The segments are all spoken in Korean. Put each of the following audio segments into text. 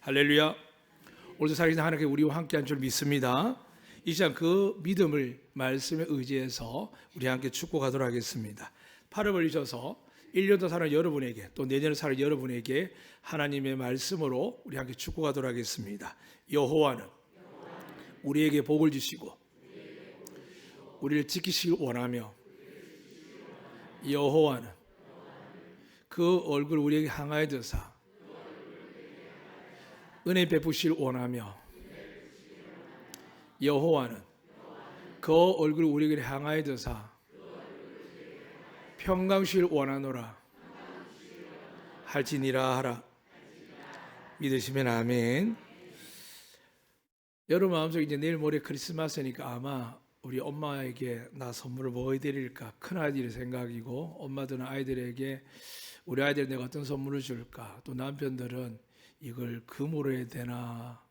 할렐루야. 오늘도 살아계신 하나님께 우리와 함께한 줄 믿습니다. 이 시간 그 믿음을 말씀에 의지해서 우리 함께 축복하도록 하겠습니다. 팔을 벌리셔서 1년 더 사는 여러분에게 또 내년을 사는 여러분에게 하나님의 말씀으로 우리 함께 축복하도록 하겠습니다. 여호와는 우리에게 복을 주시고 우리를 지키시길 원하며 여호와는 그 얼굴 우리에게 향하여 드사 은혜 베푸시길 원하며 여호와는 그 얼굴 우리에게 향하여 드사 평강 주시길 원하노라 할지니라 하라. 믿으시면 아멘. 여러분 마음속에 이제 내일 모레 크리스마스니까 아마 우리 엄마에게 나 선물을 뭐 해드릴까 큰 아이들의 생각이고, 엄마들은 아이들에게 우리 아이들 내가 어떤 선물을 줄까, 또 남편들은 이걸 금으로 해야 되나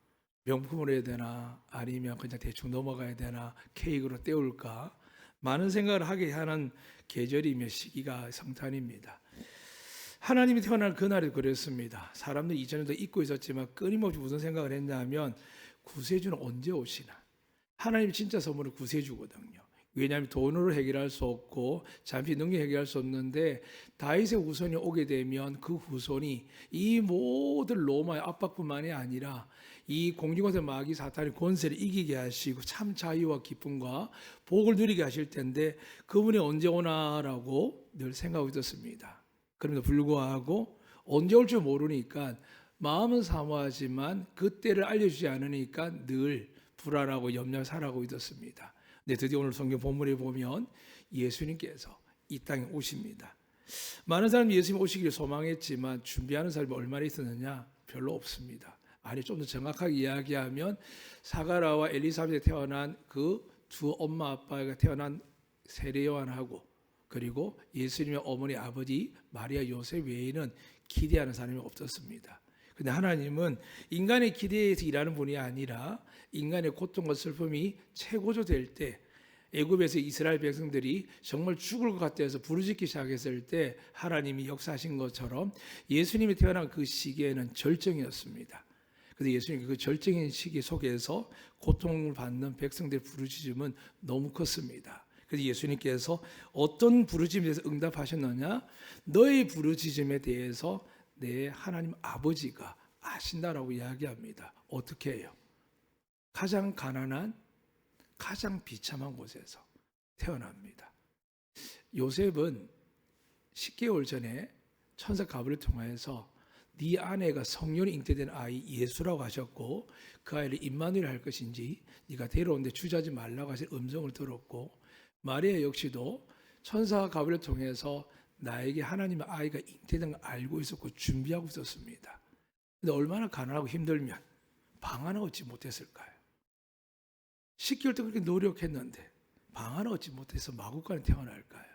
명품으로 해야 되나 아니면 그냥 대충 넘어가야 되나 케이크로 때울까, 많은 생각을 하게 하는 계절이며 시기가 성탄입니다. 하나님이 태어날 그날이 그랬습니다. 사람들 이전에도 잊고 있었지만 끊임없이 무슨 생각을 했냐면 구세주는 언제 오시나. 하나님이 진짜 선물은 구세주거든요. 왜냐하면 돈으로 해결할 수 없고 잠시 능력 해결할 수 없는데, 다윗의 후손이 오게 되면 그 후손이 이 모든 로마의 압박뿐만이 아니라 이 공중권세 마귀 사탄의 권세를 이기게 하시고 참 자유와 기쁨과 복을 누리게 하실 텐데, 그분이 언제 오나라고 늘 생각하고 있었습니다. 그럼에도 불구하고 언제 올 줄 모르니까 마음은 사모하지만 그때를 알려주지 않으니까 늘 불안하고 염려 살아가고 있었습니다. 근데 드디어 오늘 성경 본문에 보면 예수님께서 이 땅에 오십니다. 많은 사람이 예수님 오시기를 소망했지만 준비하는 사람이 얼마나 있었느냐? 별로 없습니다. 아니, 좀 더 정확하게 이야기하면 사가라와 엘리사벳에 태어난 그 두 엄마 아빠가 태어난 세례 요한하고 그리고 예수님의 어머니 아버지 마리아 요셉 외에는 기대하는 사람이 없었습니다. 근데 하나님은 인간의 기대에서 일하는 분이 아니라 인간의 고통과 슬픔이 최고조 될 때, 애굽에서 이스라엘 백성들이 정말 죽을 것 같아서 부르짖기 시작했을 때 하나님이 역사하신 것처럼 예수님이 태어난 그 시기에는 절정이었습니다. 그런데 예수님이 그 절정인 시기 속에서 고통을 받는 백성들의 부르짖음은 너무 컸습니다. 그래서 예수님께서 어떤 부르짖음에 대해서 응답하셨느냐? 너의 부르짖음에 대해서 내 하나님 아버지가 아신다라고 이야기합니다. 어떻게 해요? 가장 가난한, 가장 비참한 곳에서 태어납니다. 요셉은 10개월 전에 천사 가브리엘을 통해서 네 아내가 성령이 잉태된 아이 예수라고 하셨고, 그 아이를 임마누엘 할 것인지 네가 데려오는데 주저하지 말라고 하신 음성을 들었고, 마리아 역시도 천사 가브리엘을 통해서 나에게 하나님의 아이가 잉태된 걸 알고 있었고 준비하고 있었습니다. 근데 얼마나 가난하고 힘들면 방 하나 얻지 못했을까요? 10개월 동안 그렇게 노력했는데 방 하나 얻지 못해서 마구간에 태어날까요?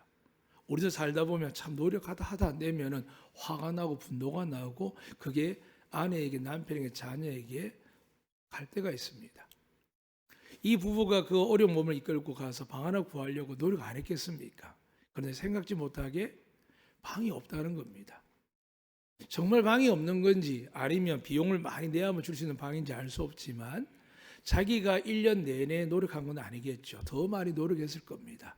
우리도 살다 보면 참 노력하다 하다 안 되면은 화가 나고 분노가 나고 그게 아내에게, 남편에게, 자녀에게 갈 때가 있습니다. 이 부부가 그 어려운 몸을 이끌고 가서 방 하나 구하려고 노력 안 했겠습니까? 그런데 생각지 못하게 방이 없다는 겁니다. 정말 방이 없는 건지 아니면 비용을 많이 내야만 줄 수 있는 방인지 알 수 없지만 자기가 1년 내내 노력한 건 아니겠죠. 더 많이 노력했을 겁니다.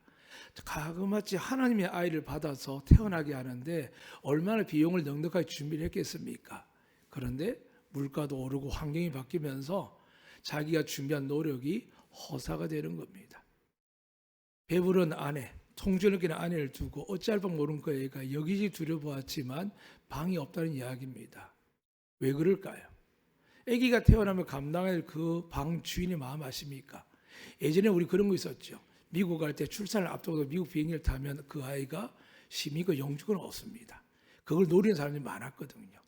가금같이 하나님의 아이를 받아서 태어나게 하는데 얼마나 비용을 넉넉하게 준비를 했겠습니까? 그런데 물가도 오르고 환경이 바뀌면서 자기가 준비한 노력이 허사가 되는 겁니다. 배부른 아내, 통증을 느끼는 아내를 두고 어찌할 방 모르는 그 애가 여기저기 두려보았지만 방이 없다는 이야기입니다. 왜 그럴까요? 아기가 태어나면 감당해야 할 그 방 주인의 마음 아십니까? 예전에 우리 그런 거 있었죠. 미국 갈 때 출산을 앞두고 미국 비행기를 타면 그 아이가 심의고 영주권을 얻습니다. 그걸 노리는 사람들이 많았거든요.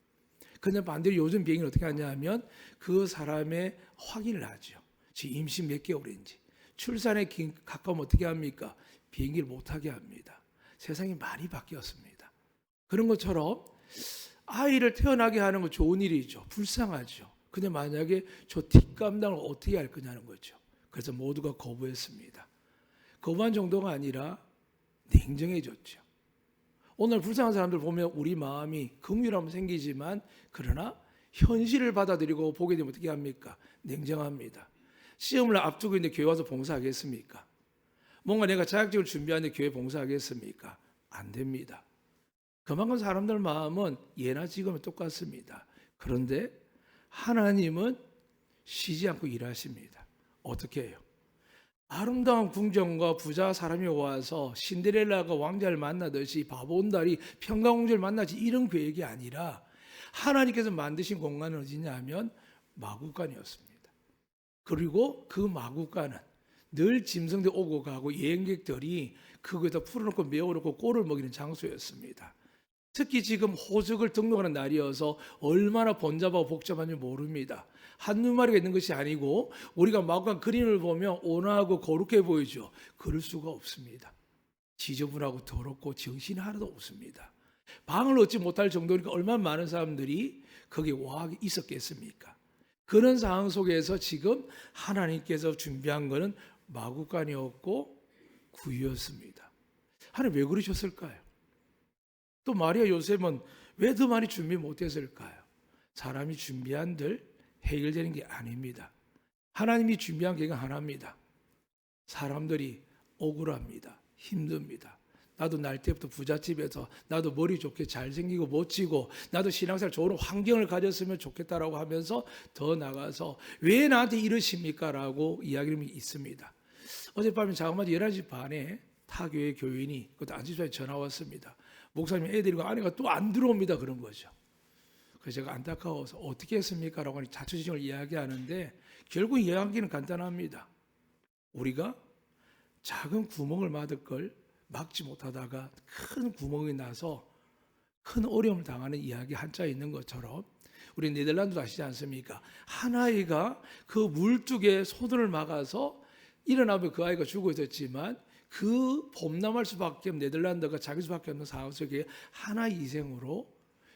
그런데 반대로 요즘 비행기를 어떻게 하냐면 그 사람의 확인을 하죠. 지금 임신 몇 개월인지. 출산에 가까우면 어떻게 합니까? 비행기를 못하게 합니다. 세상이 많이 바뀌었습니다. 그런 것처럼 아이를 태어나게 하는 건 좋은 일이죠. 불쌍하죠. 근데 만약에 저 뒷감당을 어떻게 할 거냐는 거죠. 그래서 모두가 거부했습니다. 거부한 정도가 아니라 냉정해졌죠. 오늘 불쌍한 사람들 보면 우리 마음이 긍휼함은 생기지만 그러나 현실을 받아들이고 보게 되면 어떻게 합니까? 냉정합니다. 시험을 앞두고 있는데 교회 와서 봉사하겠습니까? 뭔가 내가 자격증을 준비하는데 교회 봉사하겠습니까? 안 됩니다. 그만큼 사람들 마음은 예나 지금은 똑같습니다. 그런데 하나님은 쉬지 않고 일하십니다. 어떻게 해요? 아름다운 궁정과 부자 사람이 와서 신데렐라가 왕자를 만나듯이 바보온달이 평강공주를 만나지 이런 계획이 아니라 하나님께서 만드신 공간은 어디냐면 마구간이었습니다. 그리고 그 마구간은 늘 짐승들 오고 가고 여행객들이 그거에다 풀어놓고 메워놓고 꼴을 먹이는 장소였습니다. 특히 지금 호적을 등록하는 날이어서 얼마나 번잡하고 복잡한지 모릅니다. 한두 마리가 있는 것이 아니고 우리가 마구간 그림을 보면 온화하고 거룩해 보이죠. 그럴 수가 없습니다. 지저분하고 더럽고 정신이 하나도 없습니다. 방을 얻지 못할 정도니까 얼마나 많은 사람들이 거기에 와 있었겠습니까? 그런 상황 속에서 지금 하나님께서 준비한 것은 마구간이었고 구유였습니다. 하나님 왜 그러셨을까요? 또 마리아 요셉은 왜 더 많이 준비 못했을까요? 사람이 준비한들 해결되는 게 아닙니다. 하나님이 준비한 게 하나입니다. 사람들이 억울합니다. 힘듭니다. 나도 날 때부터 부잣집에서 나도 머리 좋게 잘생기고 멋지고 나도 신앙생활 좋은 환경을 가졌으면 좋겠다라고 하면서 더 나가서 왜 나한테 이러십니까? 라고 이야기를 있습니다. 어젯밤에 자그마치 11시 반에 타교회 교인이 그것도 안지소에 전화 왔습니다. 목사님 애들이고 아내가 또 안 들어옵니다. 그런 거죠. 그래서 제가 안타까워서 어떻게 했습니까? 라고 자초지종을 이야기하는데 결국 이야기는 간단합니다. 우리가 작은 구멍을 막을 걸 막지 못하다가 큰 구멍이 나서 큰 어려움을 당하는 이야기 한자 있는 것처럼 우리 네덜란드도 아시지 않습니까? 한 아이가 그 물뚝에 손을 막아서 일어나면 그 아이가 죽어 있었지만 그 범람할 수밖에 없는 네덜란드가 자기 수밖에 없는 상황 속에 하나의 희생으로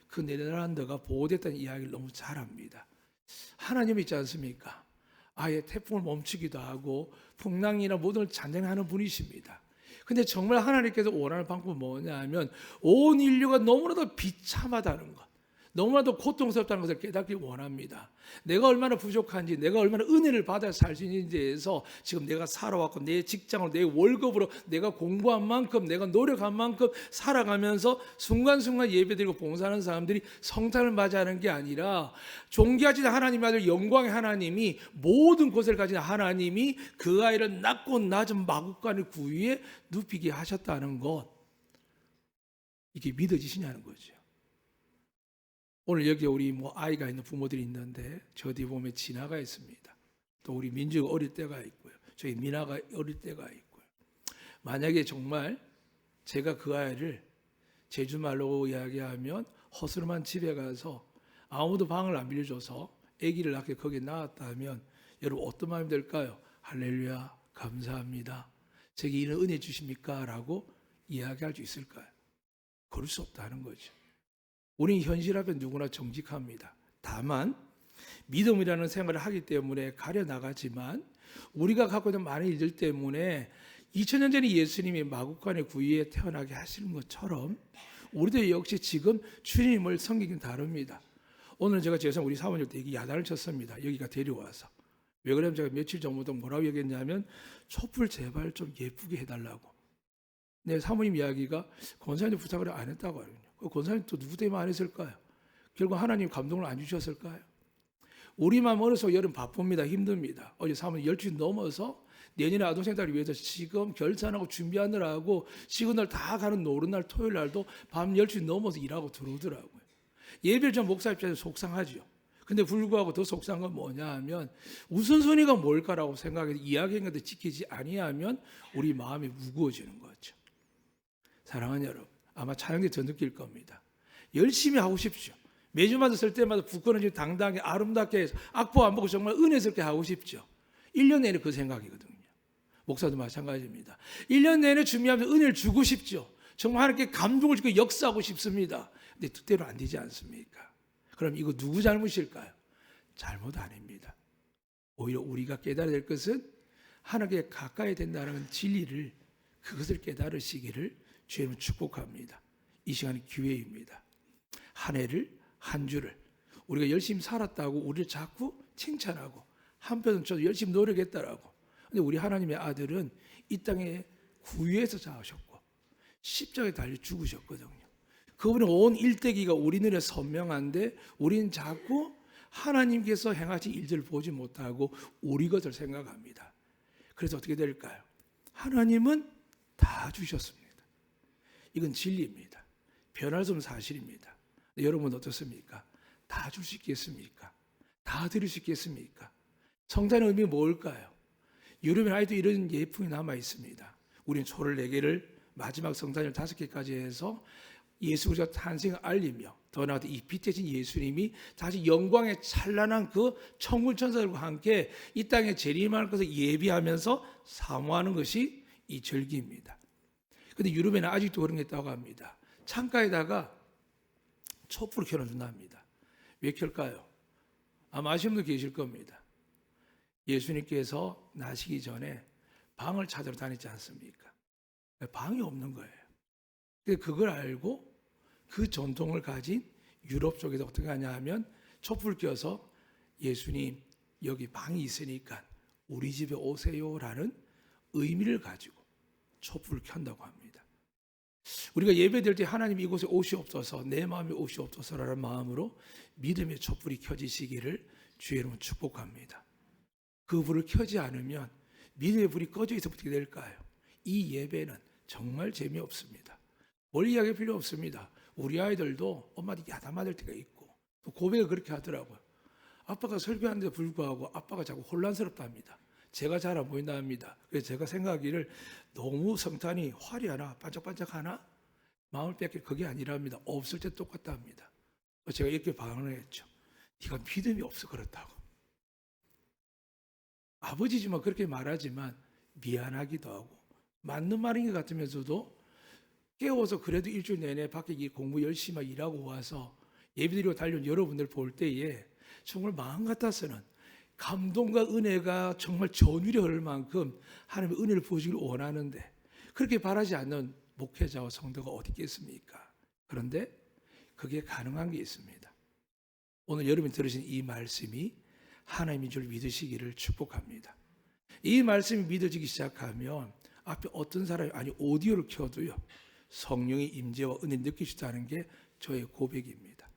그 네덜란드가 보호됐다는 이야기를 너무 잘합니다. 하나님이 있지 않습니까? 아예 태풍을 멈추기도 하고 풍랑이나 모든 걸 잔잔하는 분이십니다. 근데 정말 하나님께서 원하는 방법은 뭐냐 하면 온 인류가 너무나도 비참하다는 것, 너무나도 고통스럽다는 것을 깨닫기 원합니다. 내가 얼마나 부족한지, 내가 얼마나 은혜를 받아 살 수 있는지에 대해서 지금 내가 살아왔고 내 직장으로 내 월급으로 내가 공부한 만큼 내가 노력한 만큼 살아가면서 순간순간 예배드리고 봉사하는 사람들이 성탄을 맞이하는 게 아니라 존귀하신 하나님의 아들 영광의 하나님이 모든 것을 가진 하나님이 그 아이를 낮고 낮은 마구간의 구위에 눕히게 하셨다는 것, 이게 믿어지시냐는 거죠. 오늘 여기 우리 아이가 있는 부모들이 있는데 저 뒤에 보면 진아가 있습니다. 또 우리 민주가 어릴 때가 있고요. 저희 미나가 어릴 때가 있고요. 만약에 정말 제가 그 아이를 제주말로 이야기하면 허술한 집에 가서 아무도 방을 안 빌려줘서 아기를 낳게 거기에 낳았다면 여러분 어떤 마음이 들까요? 할렐루야 감사합니다. 제게 이런 은혜 주십니까? 라고 이야기할 수 있을까요? 그럴 수 없다는 거죠. 우리는 현실 앞에 누구나 정직합니다. 다만 믿음이라는 생활을 하기 때문에 가려나가지만 우리가 갖고 있는 많은 일들 때문에 2000년 전에 예수님이 마구간의 구유에 태어나게 하시는 것처럼 우리도 역시 지금 주님을 섬기긴 다릅니다. 오늘 제가 죄송 우리 사모님 때 야단을 쳤습니다. 여기가 데려와서. 왜 그러냐면 제가 며칠 전부터 뭐라고 얘기했냐면 촛불 제발 좀 예쁘게 해달라고. 내 사모님 이야기가 권사님 부탁을 안 했다고 하거든요. 그 권사님 또 누구 때문에 안 했을까요? 결국 하나님 감동을 안 주셨을까요? 우리만 어려서 여름 바쁩니다. 힘듭니다. 어제 사모님 12시 넘어서 내년에 아동생 딸을 위해서 지금 결산하고 준비하느라고 시그널 다 가는 노른 날 토요일 날도 밤 10시 넘어서 일하고 들어오더라고요. 예배를 전 목사 입장에서 속상하죠. 근데 불구하고 더 속상한 건 뭐냐 하면 우선순위가 뭘까라고 생각해서 이야기한 것도 지키지 아니하면 우리 마음이 무거워지는 거죠. 사랑하는 여러분, 아마 촬영 때 더 느낄 겁니다. 열심히 하고 싶죠. 매주마다 쓸 때마다 부끄러운지 당당하게 아름답게 악보 안 보고 정말 은혜스럽게 하고 싶죠. 1년 내내 그 생각이거든요. 목사도 마찬가지입니다. 1년 내내 준비하면서 은혜를 주고 싶죠. 정말 하나님께 감동을 주고 역사하고 싶습니다. 근데 뜻대로 안 되지 않습니까? 그럼 이거 누구 잘못일까요? 잘못 아닙니다. 오히려 우리가 깨달아야 될 것은 하나님께 가까이 된다는 진리를, 그것을 깨달으시기를 주님은 축복합니다. 이 시간이 기회입니다. 한 해를, 한 주를 우리가 열심히 살았다고 우리를 자꾸 칭찬하고 한편은 저도 열심히 노력했다라고. 근데 우리 하나님의 아들은 이 땅에 구유에서 자하셨고 십자가에 달려 죽으셨거든요. 그분의 온 일대기가 우리 눈에 선명한데 우리는 자꾸 하나님께서 행하신 일들을 보지 못하고 우리 것을 생각합니다. 그래서 어떻게 될까요? 하나님은 다 주셨습니다. 이건 진리입니다. 변할 수 없는 사실입니다. 여러분 어떻습니까? 다 줄 수 있겠습니까? 다 드릴 수 있겠습니까? 성탄의 의미는 뭘까요? 유럽에 아직도 이런 예풍이 남아 있습니다. 우리는 초를 4개를 마지막 성탄절 5개까지 해서 예수 그리스도 탄생을 알리며 더 나아가서 이 빛대신 예수님이 다시 영광의 찬란한 그 천군 천사들과 함께 이 땅에 재림할 것을 예비하면서 사모하는 것이 이 절기입니다. 그런데 유럽에는 아직도 그런 게 있다고 합니다. 창가에다가 촛불을 켜놔준다 합니다. 왜 켤까요? 아마 아시는 분도 계실 겁니다. 예수님께서 나시기 전에 방을 찾으러 다녔지 않습니까? 방이 없는 거예요. 그걸 알고 그 전통을 가진 유럽 쪽에서 어떻게 하냐 하면 촛불 켜서 예수님 여기 방이 있으니까 우리 집에 오세요라는 의미를 가지고 촛불을 켠다고 합니다. 우리가 예배드릴 때 하나님 이곳에 오시옵소서, 내 마음에 오시옵소서라는 마음으로 믿음의 촛불이 켜지시기를 주의 이름으로 축복합니다. 그 불을 켜지 않으면 믿음의 불이 꺼져 있어 어떻게 될까요? 이 예배는 정말 재미없습니다. 뭘 이야기할 필요 없습니다. 우리 아이들도 엄마한테 야단맞을 때가 있고 또 고백을 그렇게 하더라고요. 아빠가 설교하는데 불구하고 아빠가 자꾸 혼란스럽답니다. 제가 잘 안 보인다 합니다. 그래서 제가 생각하기를 너무 성탄이 화려하나 반짝반짝하나 마음을 뺏길 그게 아니랍니다. 없을 때 똑같다 합니다. 제가 이렇게 반응을 했죠. 네가 믿음이 없어 그렇다고. 아버지지만 그렇게 말하지만 미안하기도 하고 맞는 말인 것 같으면서도 깨워서 그래도 일주일 내내 밖에 공부 열심히 일하고 와서 예배드리고 달려온 여러분들 볼 때에 정말 마음 같아서는 감동과 은혜가 정말 전율이 흐를 만큼 하나님의 은혜를 부어주길 원하는데 그렇게 바라지 않는 목회자와 성도가 어디 있겠습니까? 그런데 그게 가능한 게 있습니다. 오늘 여러분이 들으신 이 말씀이 하나님인 줄 믿으시기를 축복합니다. 이 말씀이 믿어지기 시작하면 앞에 어떤 사람이 아니 오디오를 켜도요 성령의 임재와 은혜 느낄 수 있다는 게 저의 고백입니다.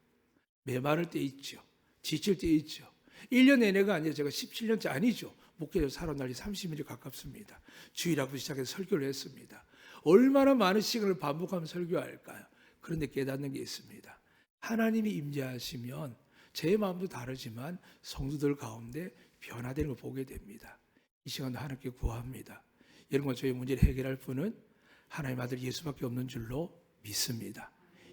메마를 때 있죠. 지칠 때 있죠. 1년 내내가 아니라 제가 17년째 아니죠. 목회자 살아난 지 30년이 가깝습니다. 주일학교 시작해서 설교를 했습니다. 얼마나 많은 시간을 반복하면 설교할까요? 그런데 깨닫는 게 있습니다. 하나님이 임재하시면 제 마음도 다르지만 성도들 가운데 변화되는 걸 보게 됩니다. 이 시간도 하나님께 구합니다. 여러분과 저의 문제를 해결할 분은 하나님 아들 예수밖에 없는 줄로 믿습니다.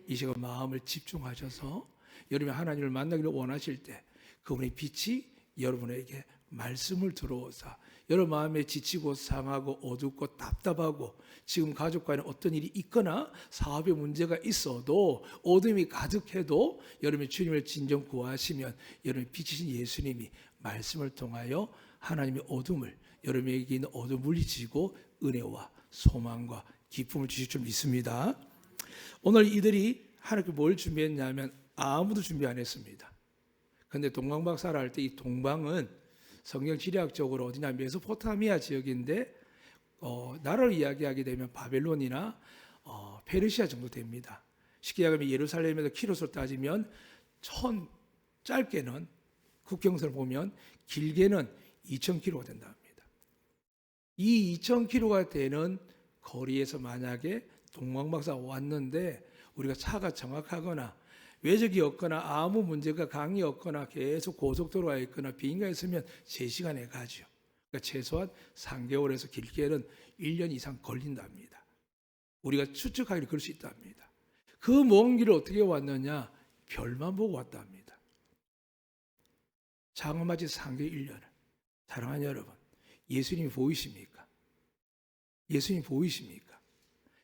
이 시간 마음을 집중하셔서 여러분이 하나님을 만나기를 원하실 때 그분의 빛이 여러분에게 말씀을 들어오사 여러분 마음에 지치고 상하고 어둡고 답답하고 지금 가족과는 어떤 일이 있거나 사업에 문제가 있어도 어둠이 가득해도 여러분이 주님을 진정 구하시면 여러분이 빛이신 예수님이 말씀을 통하여 하나님의 어둠을 여러분에게 있는 어둠을 물리치고 은혜와 소망과 기쁨을 주실 줄 믿습니다. 오늘 이들이 하나님께 뭘 준비했냐면 아무도 준비 안 했습니다. 그런데 동방박사를 할 때 이 동방은 성경 지리학적으로 어디냐 메소포타미아 지역인데 나라를 이야기하게 되면 바벨론이나 페르시아 정도 됩니다. 쉽게 이야기하면 예루살렘에서 키로수로 따지면 짧게는 국경선을 보면 길게는 2,000km가 된다 합니다. 이 2,000km가 되는 거리에서 만약에 동방박사가 왔는데 우리가 차가 정확하거나 외적이 없거나 아무 문제가 강이 없거나 계속 고속도로가 있거나 비행기가 있으면 3시간에 가죠. 그러니까 최소한 3개월에서 길게는 1년 이상 걸린답니다. 우리가 추측하기를 그럴 수 있답니다. 그 먼 길을 어떻게 왔느냐? 별만 보고 왔답니다. 장엄하지 3개월 1년을. 사랑하는 여러분, 예수님이 보이십니까? 예수님 보이십니까?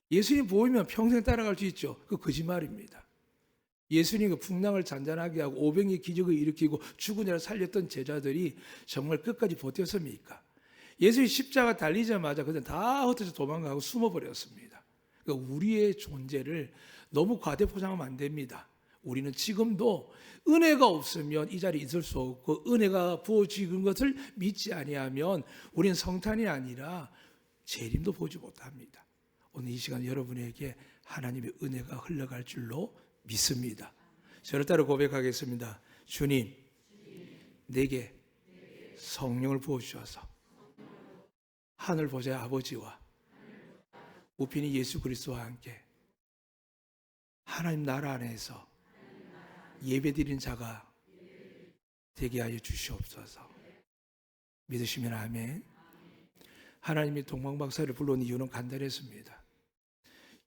예수님 보이면 평생 따라갈 수 있죠. 그 거짓말입니다. 예수님 그 풍랑을 잔잔하게 하고 500의 기적을 일으키고 죽은 자를 살렸던 제자들이 정말 끝까지 버텼습니까? 예수님 십자가 달리자마자 그냥 다 흩어져 도망가고 숨어버렸습니다. 그러니까 우리의 존재를 너무 과대포장하면 안 됩니다. 우리는 지금도 은혜가 없으면 이 자리에 있을 수 없고, 은혜가 부어지는 것을 믿지 아니하면 우리는 성탄이 아니라 재림도 보지 못합니다. 오늘 이 시간 여러분에게 하나님의 은혜가 흘러갈 줄로 믿습니다. 저를 따라 고백하겠습니다. 주님, 내게 성령을 부어주셔서 하늘 보좌의 아버지와 우편인 예수 그리스도와 함께 하나님 나라 안에서 예배드린 자가 되게 하여 주시옵소서. 믿으시면 아멘. 하나님이 동방박사를 불러온 이유는 간단했습니다.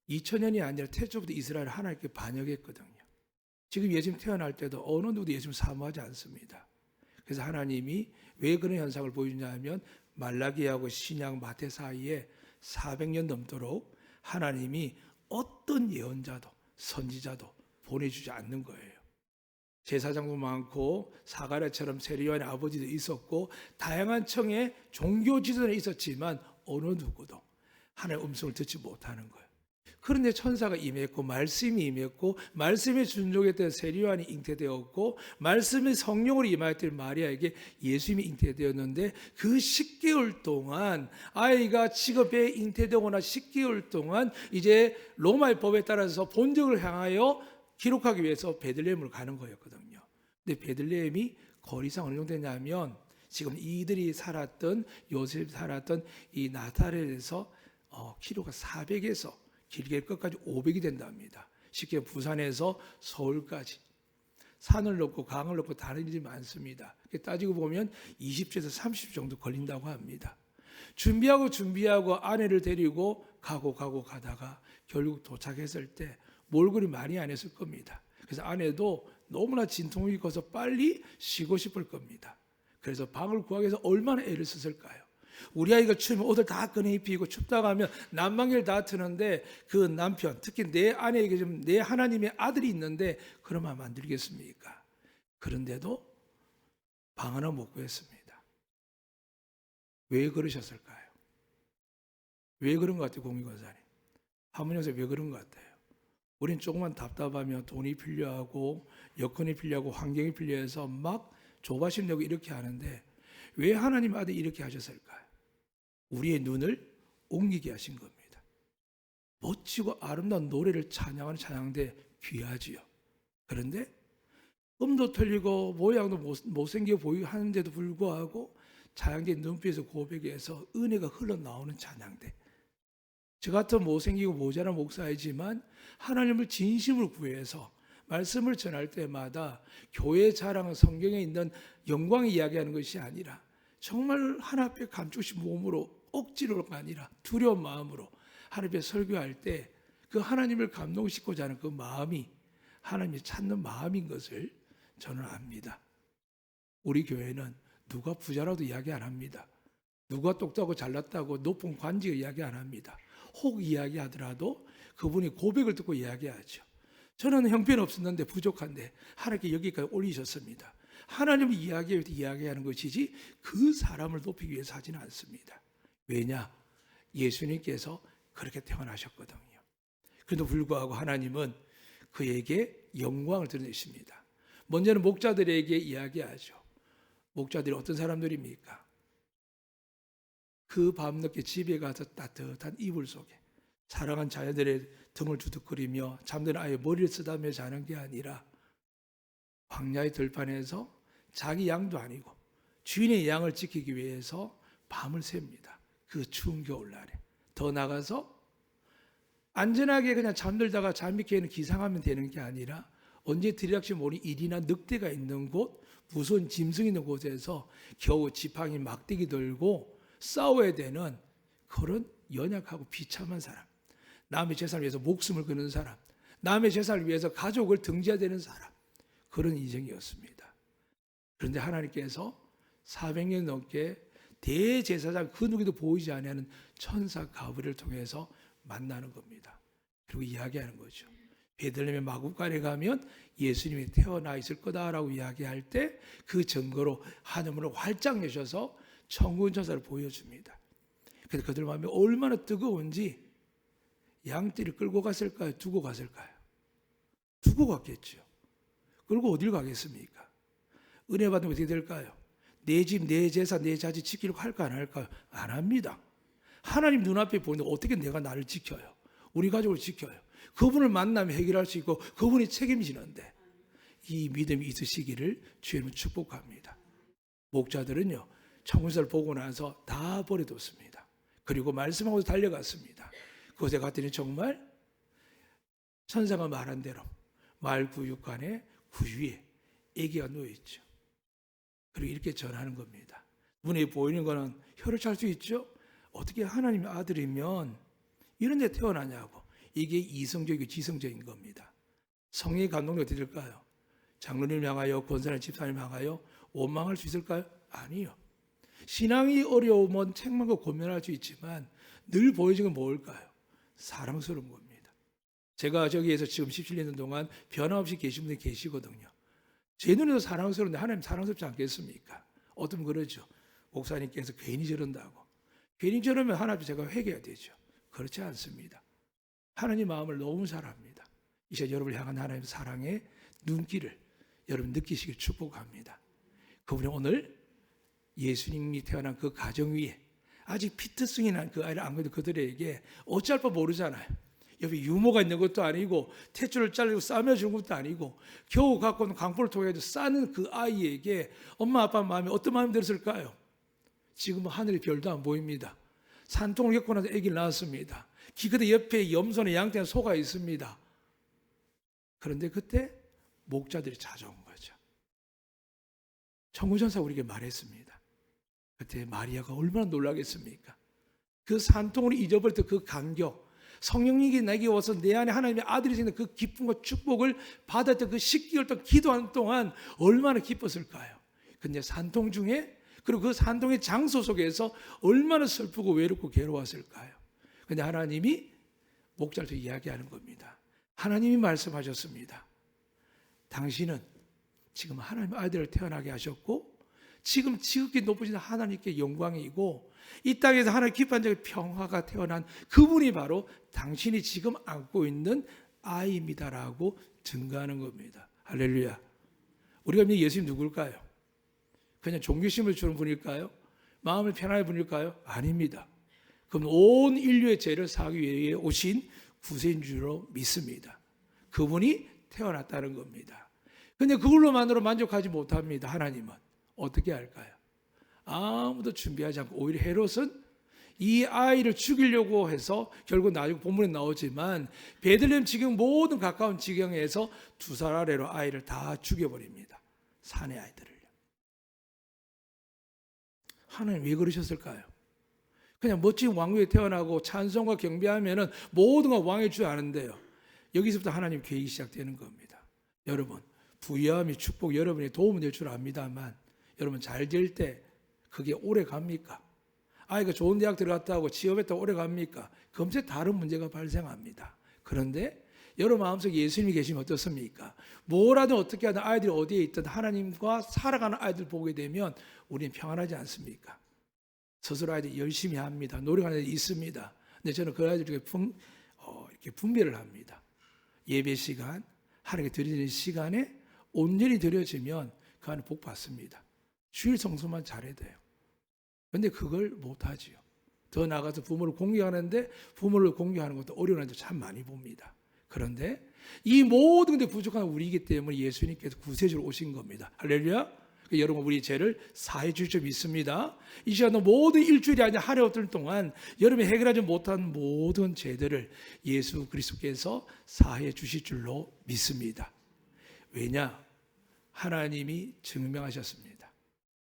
2000년이 아니라 태초부터 이스라엘을 하나님께 반역했거든요. 지금 예수님 태어날 때도 어느 누구도 예수님 사모하지 않습니다. 그래서 하나님이 왜 그런 현상을 보여주냐 하면 말라기하고 신약 마태 사이에 400년 넘도록 하나님이 어떤 예언자도 선지자도 보내주지 않는 거예요. 제사장도 많고 사가랴처럼 세례요한의 아버지도 있었고 다양한 청의 종교 지도는 있었지만 어느 누구도 하나님의 음성을 듣지 못하는 거예요. 그런데 천사가 임했고 말씀이 임했고 말씀에 순종했던 세례요한이 잉태되었고 말씀의 성령으로 임하였던 마리아에게 예수님이 잉태되었는데 그 10개월 동안 아이가 직업에 잉태되거나 10개월 동안 이제 로마의 법에 따라서 본적을 향하여 기록하기 위해서 베들레헴으로 가는 거였거든요. 근데 베들레헴이 거리상 어느 정도 되냐면 지금 이들이 살았던 요셉이 살았던 이 나사렛에서 키로가 400에서 길게 끝까지 500이 된답니다. 쉽게 부산에서 서울까지 산을 넘고 강을 넘고 다른 일이 많습니다. 따지고 보면 20주에서 30주 정도 걸린다고 합니다. 준비하고 아내를 데리고 가고 가다가 결국 도착했을 때 몰골이 많이 안 했을 겁니다. 그래서 아내도 너무나 진통이 커서 빨리 쉬고 싶을 겁니다. 그래서 방을 구하기 위해서 얼마나 애를 썼을까요? 우리 아이가 추우면 옷을 다 꺼내 입히고 춥다고 하면 난방기를 다 트는데 그 남편, 특히 내 아내에게 좀 내 하나님의 아들이 있는데 그러면 만들겠습니까? 그런데도 방 하나 못 구했습니다. 왜 그러셨을까요? 왜 그런 것 같아요, 공익원사님? 하모니에서 왜 그런 것 같아요? 우린 조금만 답답하면 돈이 필요하고 여건이 필요하고 환경이 필요해서 막 조바심 내고 이렇게 하는데 왜 하나님 아들이 이렇게 하셨을까요? 우리의 눈을 옮기게 하신 겁니다. 멋지고 아름다운 노래를 찬양하는 찬양대 귀하지요. 그런데 음도 틀리고 모양도 못생겨 보이고 하는데도 불구하고 찬양대 눈빛에서 고백해서 은혜가 흘러나오는 찬양대. 저 같은 못생기고 모자란 목사이지만 하나님을 진심으로 구해서 말씀을 전할 때마다 교회 자랑은 성경에 있는 영광을 이야기하는 것이 아니라 정말 하나님 앞에 감추고 싶은 몸으로 억지로가 아니라 두려운 마음으로 하나님 앞에 설교할 때 그 하나님을 감동시키고자 하는 그 마음이 하나님이 찾는 마음인 것을 저는 압니다. 우리 교회는 누가 부자라도 이야기 안 합니다. 누가 똑똑하고 잘났다고 높은 관직을 이야기 안 합니다. 혹 이야기하더라도 그분이 고백을 듣고 이야기하죠. 저는 형편없었는데 부족한데 하나님께 여기까지 올리셨습니다. 하나님을 이야기하기 위해서 이야기하는 것이지 그 사람을 높이기 위해서 하지는 않습니다. 왜냐? 예수님께서 그렇게 태어나셨거든요. 그런데도 불구하고 하나님은 그에게 영광을 드러내십니다. 먼저는 목자들에게 이야기하죠. 목자들이 어떤 사람들입니까? 그 밤늦게 집에 가서 따뜻한 이불 속에 사랑한 자녀들의 등을 두둑거리며 잠드는 아이의 머리를 쓰다며 자는 게 아니라 광야의 들판에서 자기 양도 아니고 주인의 양을 지키기 위해서 밤을 셉니다. 그 추운 겨울날에. 더 나가서 안전하게 그냥 잠들다가 잠이 깨는 기상하면 되는 게 아니라 언제 들이닥치 모르는 일이나 늑대가 있는 곳, 무서운 짐승 있는 곳에서 겨우 지팡이 막대기 들고 싸워야 되는 그런 연약하고 비참한 사람, 남의 재산을 위해서 목숨을 거는 사람, 남의 재산을 위해서 가족을 등져야 되는 사람, 그런 인생이었습니다. 그런데 하나님께서 400년 넘게 대제사장 그 누구도 보이지 않는 천사 가브리엘을 통해서 만나는 겁니다. 그리고 이야기하는 거죠. 베들레헴의 마구간에 가면 예수님이 태어나 있을 거다라고 이야기할 때 그 증거로 하늘문을 활짝 여셔서 천군 천사를 보여줍니다. 그래서 그들 마음이 얼마나 뜨거운지 양떼를 끌고 갔을까요? 두고 갔을까요? 두고 갔겠죠. 그리고 어딜 가겠습니까? 은혜 받으면 어떻게 될까요? 내 집, 내 재산, 내 자식 지키려고 할까 안 할까요? 안 합니다. 하나님 눈앞에 보는데 어떻게 내가 나를 지켜요? 우리 가족을 지켜요? 그분을 만나면 해결할 수 있고 그분이 책임지는데 이 믿음이 있으시기를 주님은 축복합니다. 목자들은요, 청군사를 보고 나서 다 버려뒀습니다. 그리고 말씀하고 달려갔습니다. 그곳에 갔더니 정말 천사가 말한 대로 마을 구육관에 구유에 아기가 누워있죠. 그리고 이렇게 전하는 겁니다. 눈에 보이는 거는 혀를 찰 수 있죠. 어떻게 하나님의 아들이면 이런 데 태어나냐고. 이게 이성적이고 지성적인 겁니다. 성령의 감동이 어떻게 될까요? 장로님 향하여 권사님 집사님 향하여 원망할 수 있을까요? 아니요. 신앙이 어려우면 책망과 고민할 수 있지만 늘 보여지는 건 뭘까요? 사랑스러운 겁니다. 제가 저기에서 지금 17년 동안 변함없이 계신 분들이 계시거든요. 제 눈에도 사랑스러운데 하나님 사랑스럽지 않겠습니까? 어떤 그러죠. 목사님께서 괜히 저런다고. 괜히 저러면 하나님 제가 회개해야 되죠. 그렇지 않습니다. 하나님 마음을 너무 사랑합니다. 이 시간 여러분을 향한 하나님의 사랑의 눈길을 여러분 느끼시길 축복합니다. 그분이 오늘 예수님이 태어난 그 가정 위에 아직 피트성이 난 그 아이를 안겨도 그들에게 어찌할 바 모르잖아요. 옆에 유모가 있는 것도 아니고 탯줄을 자르고 싸매주는 것도 아니고 겨우 갖고 온 강포를 통해서 싸는 그 아이에게 엄마 아빠 마음이 어떤 마음이 들었을까요? 지금은 하늘의 별도 안 보입니다. 산통을 겪고 나서 아기를 낳았습니다. 기껏해 옆에 염소나 양떼나 소가 있습니다. 그런데 그때 목자들이 찾아온 거죠. 천군천사가 우리에게 말했습니다. 그때 마리아가 얼마나 놀라겠습니까? 그 산통을 잊어버렸던 그 감격, 성령님이 내게 와서 내 안에 하나님의 아들이 생긴 그 기쁨과 축복을 받았던 그 10개월 동안 기도하는 동안 얼마나 기뻤을까요? 근데 산통 중에 그리고 그 산통의 장소 속에서 얼마나 슬프고 외롭고 괴로웠을까요? 근데 하나님이 목자한테 이야기하는 겁니다. 하나님이 말씀하셨습니다. 당신은 지금 하나님의 아들을 태어나게 하셨고 지금 지극히 높으신 하나님께 영광이고 이 땅에서 하나님 기뻐한 자의 평화가 태어난 그분이 바로 당신이 지금 안고 있는 아이입니다라고 증거하는 겁니다. 할렐루야. 우리가 믿는 예수님 누굴까요? 그냥 종교심을 주는 분일까요? 마음을 편안한 분일까요? 아닙니다. 그럼 온 인류의 죄를 사하기 위해 오신 구세인 줄로 믿습니다. 그분이 태어났다는 겁니다. 근데 그걸로만으로 만족하지 못합니다. 하나님은 어떻게 할까요? 아무도 준비하지 않고 오히려 헤롯은 이 아이를 죽이려고 해서 결국 나중에 본문에 나오지만 베들레헴 지경 모든 가까운 지경에서 2살 아래로 아이를 다 죽여버립니다. 사내 아이들을요. 하나님 왜 그러셨을까요? 그냥 멋진 왕국에 태어나고 찬송과 경배하면은 모든 건 왕의 줄 아는데요. 여기서부터 하나님 계획이 시작되는 겁니다. 여러분 부유함이 축복 여러분의 도움이 될 줄 압니다만 여러분 잘 될 때 그게 오래 갑니까? 아이가 좋은 대학 들어갔다고 취업했다고 오래 갑니까? 금세 다른 문제가 발생합니다. 그런데 여러분 마음속에 예수님이 계시면 어떻습니까? 뭐라든 어떻게 하든 아이들이 어디에 있든 하나님과 살아가는 아이들 보게 되면 우리는 평안하지 않습니까? 스스로 아이들이 열심히 합니다. 노력하는 애들이 있습니다. 근데 저는 그 아이들 중에 이렇게 분별을 합니다. 예배 시간, 하나님께 드리는 시간에 온전히 드려지면 그 안에 복 받습니다. 주일 성수만 잘해야 돼요. 그런데 그걸 못하지요. 더 나아가서 부모를 공경하는데 부모를 공경하는 것도 어려운 아이들 참 많이 봅니다. 그런데 이 모든 데 부족한 우리이기 때문에 예수님께서 구세주로 오신 겁니다. 할렐루야. 여러분 우리 죄를 사해 주실 줄 믿습니다. 이 시간도 모든 일주일이 아니라 하루 어떨 동안 여러분이 해결하지 못한 모든 죄들을 예수 그리스도께서 사해 주실 줄로 믿습니다. 왜냐? 하나님이 증명하셨습니다.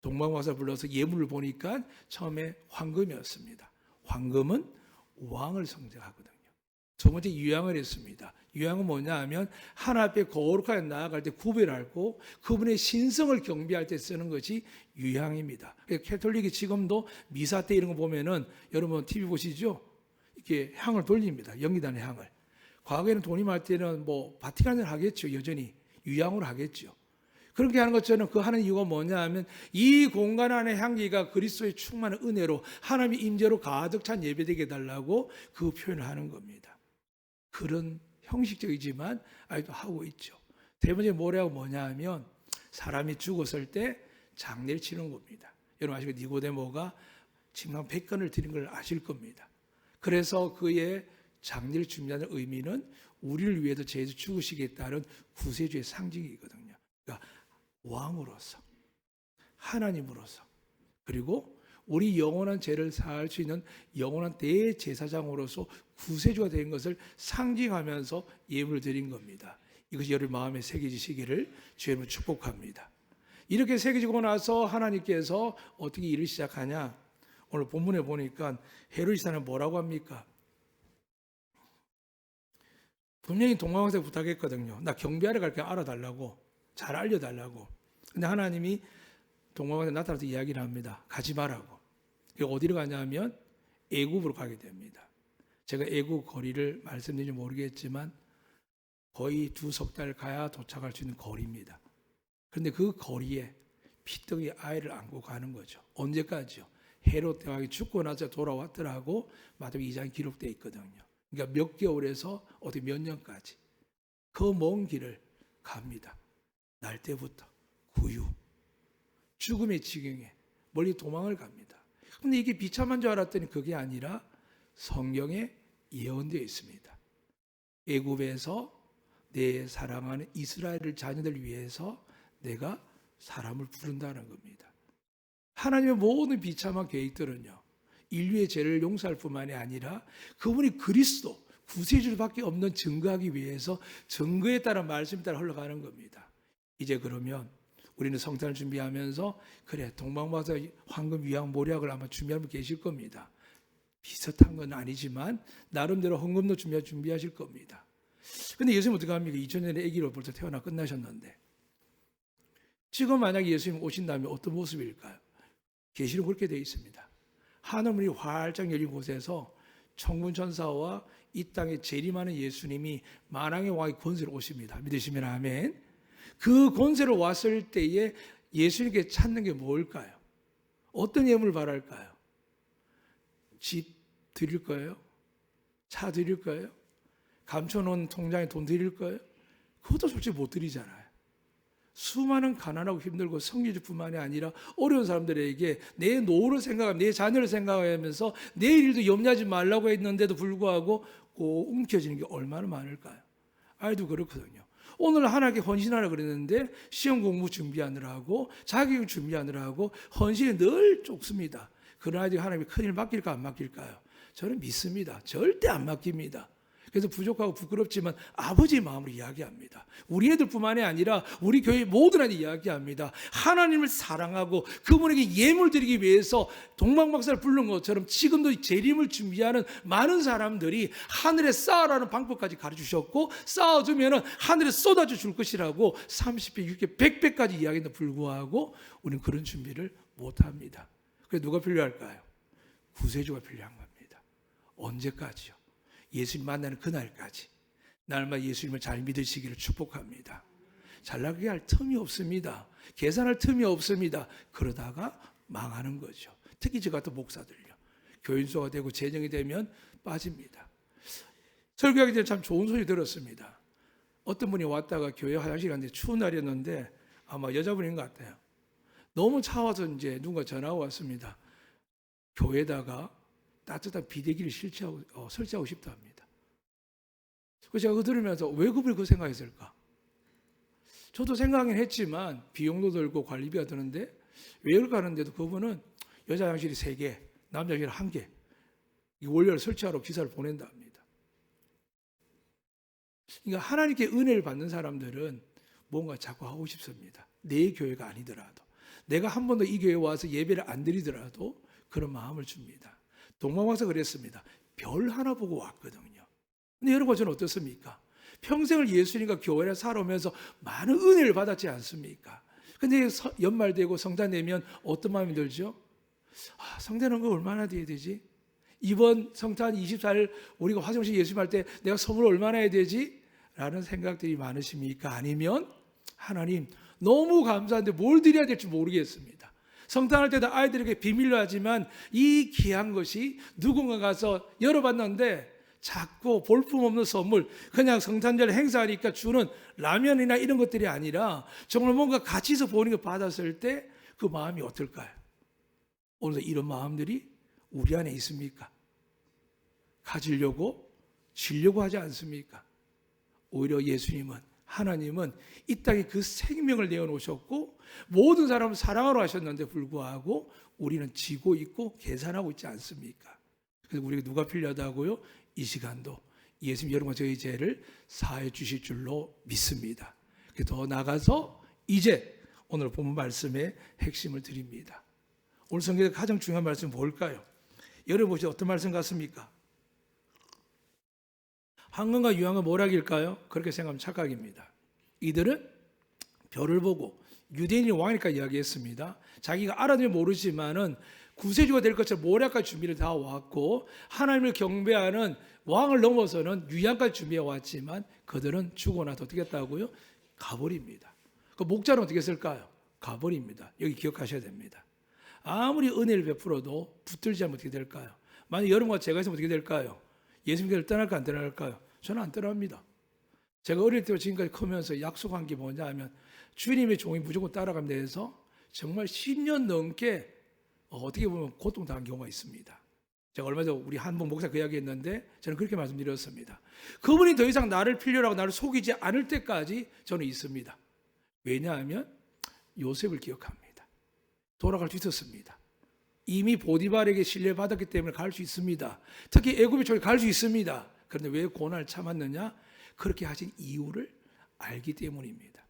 동방박사 불러서 예물을 보니까 처음에 황금이었습니다. 황금은 왕을 상징하거든요. 두 번째 유향을 했습니다. 유향은 뭐냐 하면 하나님 앞에 거룩하게 나아갈 때 구별하고 그분의 신성을 경배할 때 쓰는 것이 유향입니다. 캐톨릭이 지금도 미사 때 이런 거 보면은 여러분 TV 보시죠? 이렇게 향을 돌립니다. 연기단의 향을. 과거에는 돈임할 때는 뭐 바티칸을 하겠죠. 여전히 유향으로 하겠죠. 그렇게 하는 것처럼 그 하는 이유가 뭐냐 하면 이 공간 안의 향기가 그리스도의 충만한 은혜로 하나님의 임재로 가득 찬 예배되게 해달라고 그 표현을 하는 겁니다. 그런 형식적이지만 아직도 하고 있죠. 세 번째 모략은 뭐냐 하면 사람이 죽었을 때 장례를 치는 겁니다. 여러분 아시고 니고데모가 침상 100건을 드린 걸 아실 겁니다. 그래서 그의 장례를 준비하는 의미는 우리를 위해서 제주 죽으시겠다는 구세주의 상징이거든요. 그러니까 왕으로서, 하나님으로서, 그리고 우리 영원한 죄를 사할 수 있는 영원한 대제사장으로서 구세주가 된 것을 상징하면서 예물을 드린 겁니다. 이것이 여러분 마음에 새겨지시기를 주님을 축복합니다. 이렇게 새겨지고 나서 하나님께서 어떻게 일을 시작하냐? 오늘 본문에 보니까 헤로디사는 뭐라고 합니까? 분명히 동방왕사에 부탁했거든요. 나 경비하러 갈게 알아달라고, 잘 알려달라고. 근데 하나님이 동방왕사에 나타나서 이야기를 합니다. 가지 말라고. 어디로 가냐면 애굽으로 가게 됩니다. 제가 애굽 거리를 말씀드린지 모르겠지만 거의 2석 달 가야 도착할 수 있는 거리입니다. 그런데 그 거리에 피덩이 아이를 안고 가는 거죠. 언제까지요? 헤롯 대왕이 죽고 나서 돌아왔더라고 마태복음 2장에 기록되어 있거든요. 그러니까 몇 개월에서 어디 몇 년까지 그 먼 길을 갑니다. 날 때부터 구유, 죽음의 지경에 멀리 도망을 갑니다. 그런데 이게 비참한 줄 알았더니 그게 아니라 성경에 예언되어 있습니다. 애굽에서 내 사랑하는 이스라엘 자녀들 위해서 내가 사람을 부른다는 겁니다. 하나님의 모든 비참한 계획들은요, 인류의 죄를 용서할 뿐만이 아니라 그분이 그리스도 구세주밖에 없는 증거하기 위해서 증거에 따라 말씀에 따라 흘러가는 겁니다. 이제 그러면 우리는 성탄을 준비하면서 그래 동방박사 황금 위황 모략을 아마 준비하고 계실 겁니다. 비슷한 건 아니지만 나름대로 헌금도 준비하실 겁니다. 근데 예수님 어떻게 합니까? 2000년에 아기로 벌써 태어나 끝나셨는데 지금 만약에 예수님 오신다면 어떤 모습일까요? 계시록 그렇게 되어 있습니다. 하늘문이 활짝 열린 곳에서 천군천사와 이 땅에 재림하는 예수님이 만왕의 왕의 권세로 오십니다. 믿으시면 아멘. 그 권세로 왔을 때에 예수님께 찾는 게 뭘까요? 어떤 예물을 바랄까요? 집 드릴 거예요? 차 드릴 거예요? 감춰놓은 통장에 돈 드릴 거예요? 그것도 솔직히 못 드리잖아요. 수많은 가난하고 힘들고 성리주뿐만이 아니라 어려운 사람들에게 내 노후를 생각하며 내 자녀를 생각하면서 내일 일도 염려하지 말라고 했는데도 불구하고 꼭 움켜쥐는 게 얼마나 많을까요? 아이도 그렇거든요. 오늘 하나님께 헌신하라 그랬는데 시험 공부 준비하느라고 자격을 준비하느라고 헌신이 늘 좁습니다. 그러나 하나님이 큰일 맡길까 안 맡길까요? 저는 믿습니다. 절대 안 맡깁니다. 그래서 부족하고 부끄럽지만 아버지의 마음으로 이야기합니다. 우리 애들뿐만이 아니라 우리 교회 모든 애들 이야기합니다. 하나님을 사랑하고 그분에게 예물 드리기 위해서 동방박사를 부른 것처럼 지금도 재림을 준비하는 많은 사람들이 하늘에 쌓으라는 방법까지 가르치셨고 쌓아주면 하늘에 쏟아져 줄 것이라고 30배, 6배, 100배까지 이야기에도 불구하고 우리는 그런 준비를 못합니다. 그래서 누가 필요할까요? 구세주가 필요한 겁니다. 언제까지요? 예수님 만나는 그날까지 날마다 예수님을 잘 믿으시기를 축복합니다. 잘나가게 할 틈이 없습니다. 계산할 틈이 없습니다. 그러다가 망하는 거죠. 특히 저 같은 목사들요. 교인수가 되고 재정이 되면 빠집니다. 설교하기 전에 참 좋은 소리 들었습니다. 어떤 분이 왔다가 교회 화장실 갔는데 추운 날이었는데 아마 여자분인 것 같아요. 너무 차와서 이제 누군가 전화가 왔습니다. 교회에다가 따뜻한 비대기를 설치하고 싶다 합니다. 그래서 제가 그거 들으면서 왜 그분이 그 생각했을까? 저도 생각하긴 했지만 비용도 들고 관리비가 드는데 왜 그럴까 하는데도 그분은 여자 화장실이 3개, 남자 화장실 1개 이 원료를 설치하러 기사를 보낸다 합니다. 그러니까 하나님께 은혜를 받는 사람들은 뭔가 자꾸 하고 싶습니다. 내 교회가 아니더라도 내가 한 번도 이 교회에 와서 예배를 안 드리더라도 그런 마음을 줍니다. 동방박사 그랬습니다. 별 하나 보고 왔거든요. 근데 여러분 저는 어떻습니까? 평생을 예수님과 교회를 살아오면서 많은 은혜를 받았지 않습니까? 근데 연말 되고 성탄 되면 어떤 마음이 들죠? 성탄은 거 얼마나 돼야 되지? 이번 성탄 24일 우리가 화장실 예수님 할 때 내가 선물 얼마나 해야 되지? 라는 생각들이 많으십니까? 아니면 하나님 너무 감사한데 뭘 드려야 될지 모르겠습니다. 성탄할 때도 아이들에게 비밀로 하지만 이 귀한 것이 누군가 가서 열어봤는데 작고 볼품없는 선물, 그냥 성탄절 행사하니까 주는 라면이나 이런 것들이 아니라 정말 뭔가 같이 서 보는 거 받았을 때 그 마음이 어떨까요? 오늘도 이런 마음들이 우리 안에 있습니까? 가지려고 주려고 하지 않습니까? 오히려 예수님은, 하나님은 이 땅에 그 생명을 내어놓으셨고 모든 사람을 사랑하러 하셨는데 불구하고 우리는 지고 있고 계산하고 있지 않습니까? 그래서 우리가 누가 필요하다고요? 이 시간도 예수님 여러분과 저희 죄를 사해 주실 줄로 믿습니다. 더 나가서 이제 오늘 본문 말씀의 핵심을 드립니다. 오늘 성경의 가장 중요한 말씀은 뭘까요? 여러분 보시죠. 어떤 말씀 같습니까? 황금과 유황은 뭐라길까요? 그렇게 생각하면 착각입니다. 이들은 별을 보고 유대인이 왕이니까 이야기했습니다. 자기가 알아들면 모르지만은 구세주가 될 것처럼 모략까지 준비를 다 왔고 하나님을 경배하는 왕을 넘어서는 유향까지 준비해 왔지만 그들은 죽고 나서 어떻게 했다고요? 가버립니다. 그 목자는 어떻게 했을까요? 가버립니다. 여기 기억하셔야 됩니다. 아무리 은혜를 베풀어도 붙들지 않으면 어떻게 될까요? 만약 여러분과 제가 있으면 어떻게 될까요? 예수님께서 떠날까 안 떠날까요? 저는 안 떠납니다. 제가 어릴 때부터 지금까지 크면서 약속한 게 뭐냐 하면 주님의 종이 무조건 따라가면 돼서 정말 10년 넘게 어떻게 보면 고통당한 경우가 있습니다. 제가 얼마 전에 우리 한복 목사 그 이야기 했는데 저는 그렇게 말씀드렸습니다. 그분이 더 이상 나를 필요로 하고 나를 속이지 않을 때까지 저는 있습니다. 왜냐하면 요셉을 기억합니다. 돌아갈 수 있었습니다. 이미 보디발에게 신뢰받았기 때문에 갈 수 있습니다. 특히 애굽의 족에 갈 수 있습니다. 그런데 왜 고난을 참았느냐? 그렇게 하신 이유를 알기 때문입니다.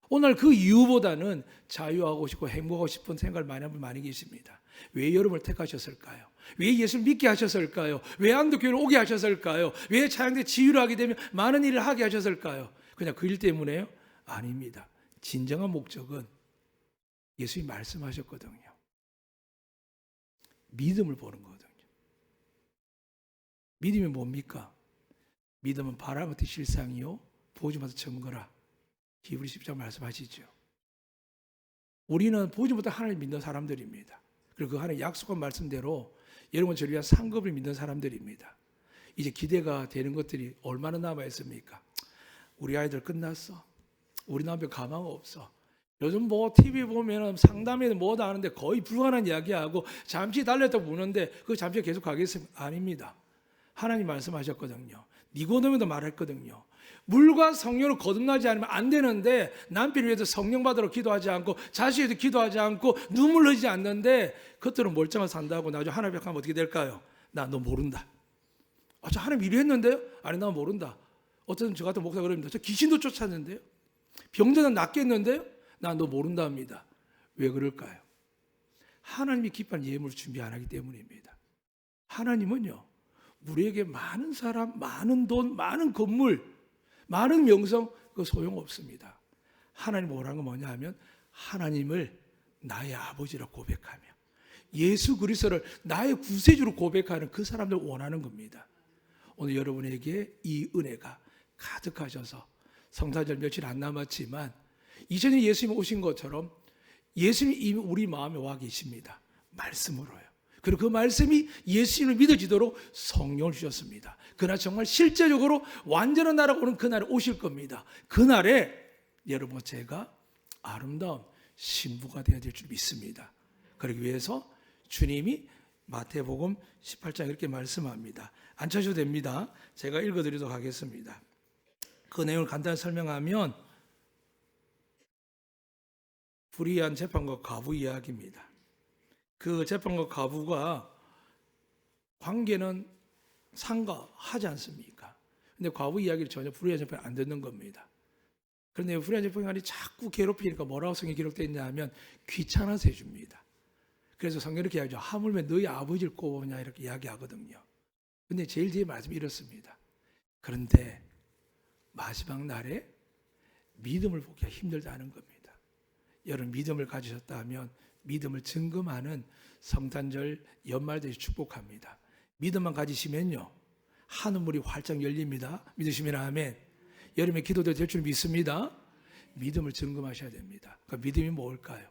오늘 그 이유보다는 자유하고 싶고 행복하고 싶은 생각을 많이 하는 분 많이 계십니다. 왜 여러분을 택하셨을까요? 왜 예수를 믿게 하셨을까요? 왜 안도교회를 오게 하셨을까요? 왜 차양대 지휘를 하게 되면 많은 일을 하게 하셨을까요? 그냥 그 일 때문에요? 아닙니다. 진정한 목적은 예수님이 말씀하셨거든요. 믿음을 보는 거거든요. 믿음이 뭡니까? 믿음은 바라는 것이 실상이요 보지 못한 증거라. 히브리 10장 말씀하시죠. 우리는 보지 못한 하나님을 믿는 사람들입니다. 그리고 그 하나님 약속한 말씀대로 여러분 저를 위한 상급을 믿는 사람들입니다. 이제 기대가 되는 것들이 얼마나 남아있습니까? 우리 아이들 끝났어. 우리 남편 가망 없어. 요즘 뭐 TV 보면 상담에는 뭐다 하는데 거의 불가능한 이야기하고 잠시 달랬다 보는데 그 잠시 계속 가겠습니까? 아닙니다. 하나님 말씀하셨거든요. 니고데모도 말했거든요. 물과 성령으로 거듭나지 않으면 안 되는데 남편을 위해서 성령 받으러 기도하지 않고 자식에 위해서 기도하지 않고 눈물 흘리지 않는데 그것들은 멀쩡한 산다고 나중에 하나님 앞에 가면 어떻게 될까요? 나 너 모른다. 저 하나님 이리 했는데요? 아니 나 모른다. 어쨌든 저 같은 목사가 그럽니다. 저 귀신도 쫓았는데요? 병자는 낫겠는데요? 나 너 모른답니다. 왜 그럴까요? 하나님이 기뻐하는 예물을 준비 안 하기 때문입니다. 하나님은요 우리에게 많은 사람, 많은 돈, 많은 건물, 많은 명성 그거 소용없습니다. 하나님 오라는 건 뭐냐 하면 하나님을 나의 아버지라 고백하며 예수 그리스도를 나의 구세주로 고백하는 그 사람들 원하는 겁니다. 오늘 여러분에게 이 은혜가 가득하셔서 성탄절 며칠 안 남았지만 이전에 예수님 오신 것처럼 예수님이 이미 우리 마음에 와 계십니다. 말씀으로요. 그리고 그 말씀이 예수님을 믿어지도록 성령을 주셨습니다. 그날 정말 실제적으로 완전한 나라가 오는 그날에 오실 겁니다. 그날에 여러분 제가 아름다운 신부가 되어야 될 줄 믿습니다. 그러기 위해서 주님이 마태복음 18장 이렇게 말씀합니다. 안 쳐셔도 됩니다. 제가 읽어드리도록 하겠습니다. 그 내용을 간단히 설명하면 불의한 재판과 과부 이야기입니다. 그 재판과 과부가 관계는 상가하지 않습니까? 근데 과부 이야기를 전혀 불의한 재판이 안 듣는 겁니다. 그런데 불의한 재판관이 자꾸 괴롭히니까 뭐라고 성경에 기록되어 있냐 하면 귀찮아서 해줍니다. 그래서 성경이 이렇게 이야기하죠. 하물며 너희 아버지를 꼽으냐 이렇게 이야기하거든요. 근데 제일 뒤에 말씀이 이렇습니다. 그런데 마지막 날에 믿음을 보기가 힘들다는 겁니다. 여러분 믿음을 가지셨다면 믿음을 증거하는 성탄절 연말들이 축복합니다. 믿음만 가지시면요 하늘문이 활짝 열립니다. 믿으시면 아멘. 여름에 기도도 될 줄 믿습니다. 믿음을 증거하셔야 됩니다. 그러니까 믿음이 뭘까요?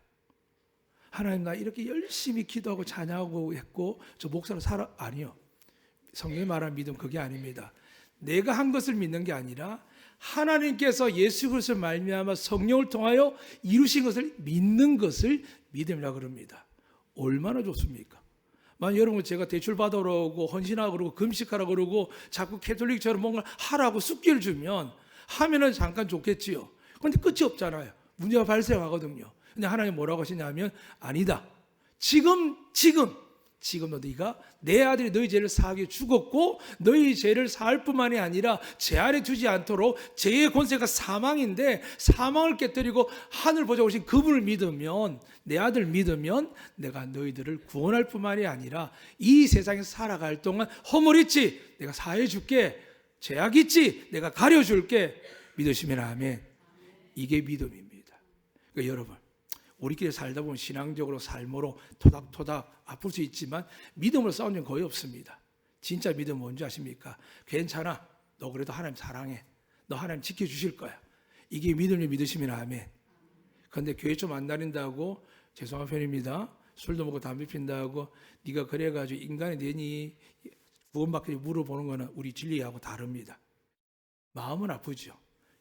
하나님 나 이렇게 열심히 기도하고 찬양하고 했고 저 목사로 살아? 아니요. 성경이 말하는 믿음 그게 아닙니다. 내가 한 것을 믿는 게 아니라 하나님께서 예수 그리스도를 말미암아 성령을 통하여 이루신 것을 믿는 것을 믿음이라고 그럽니다. 얼마나 좋습니까? 만약 여러분 제가 대출 받으라고 헌신하고 그러고 금식하라 그러고 자꾸 캐톨릭처럼 뭔가 하라고 숙기를 주면 하면은 잠깐 좋겠지요. 그런데 끝이 없잖아요. 문제가 발생하거든요. 근데 하나님 뭐라고 하시냐면 아니다. 지금 너희가 내 아들이 너희 죄를 사하게 죽었고 너희 죄를 사할 뿐만이 아니라 죄 아래 두지 않도록 죄의 권세가 사망인데 사망을 깨뜨리고 하늘 보좌 오신 그분을 믿으면 내 아들 믿으면 내가 너희들을 구원할 뿐만이 아니라 이 세상에 살아갈 동안 허물있지 내가 사해 줄게 죄악 있지 내가 가려줄게 믿으시면 아멘. 이게 믿음입니다. 그러니까 여러분 우리끼리 살다 보면 신앙적으로 삶으로 토닥토닥 아플 수 있지만 믿음으로 싸운 적은 거의 없습니다. 진짜 믿음은 뭔지 아십니까? 괜찮아. 너 그래도 하나님 사랑해. 너 하나님 지켜주실 거야. 이게 믿음을 믿으시면 아멘. 그런데 교회 좀 안 다닌다고 죄송한 편입니다. 술도 먹고 담배 핀다고 네가 그래가지고 인간이 되니 구원받기 물어보는 거는 우리 진리하고 다릅니다. 마음은 아프죠.